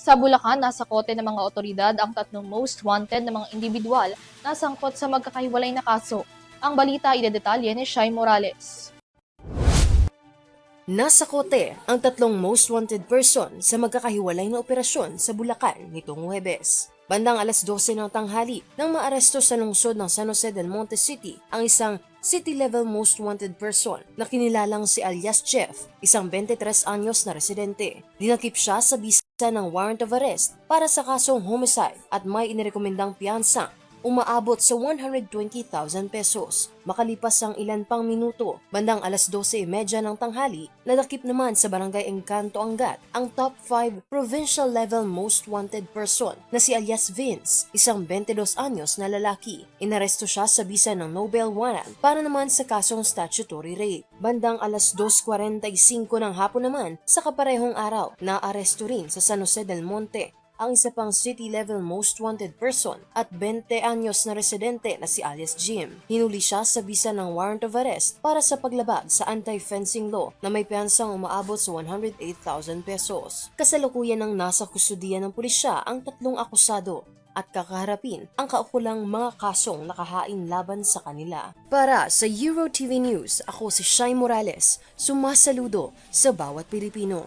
Sa Bulacan, nasa kote ng mga otoridad ang tatlong most wanted na mga individual na sangkot sa magkakahiwalay na kaso. Ang balita idedetalye ni Shai Morales. Nasa kote ang tatlong most wanted person sa magkakahiwalay na operasyon sa Bulacan nitong Huwebes. Bandang alas 12 ng tanghali nang maaresto sa lungsod ng San Jose del Monte City ang isang city-level most wanted person na kinilalang si alias Jeff, isang 23 anyos na residente. Dinakip siya sa bisa ng warrant of arrest para sa kasong homicide at may inirekomendang piyansa umaabot sa 120,000 pesos. Makalipas ang ilan pang minuto, bandang alas 12:30 ng tanghali, nadakip naman sa barangay Encanto Angat ang top 5 provincial level most wanted person na si alias Vince, isang 22 anyos na lalaki. Inaresto siya sa bisa ng Nobel warrant para naman sa kasong statutory rape. Bandang alas 2:45 ng hapon naman, sa kaparehong araw, naaresto rin sa San Jose del Monte ang isa pang city-level most wanted person at 20 anyos na residente na si alias Jim. Hinuli siya sa bisa ng warrant of arrest para sa paglabag sa anti-fencing law na may piyansang umaabot sa 108,000 pesos. Kasalukuyan ng nasa kustudiya ng pulisya ang tatlong akusado at kakaharapin ang kaukulang mga kasong nakahain laban sa kanila. Para sa Euro TV News, ako si Shai Morales, sumasaludo sa bawat Pilipino.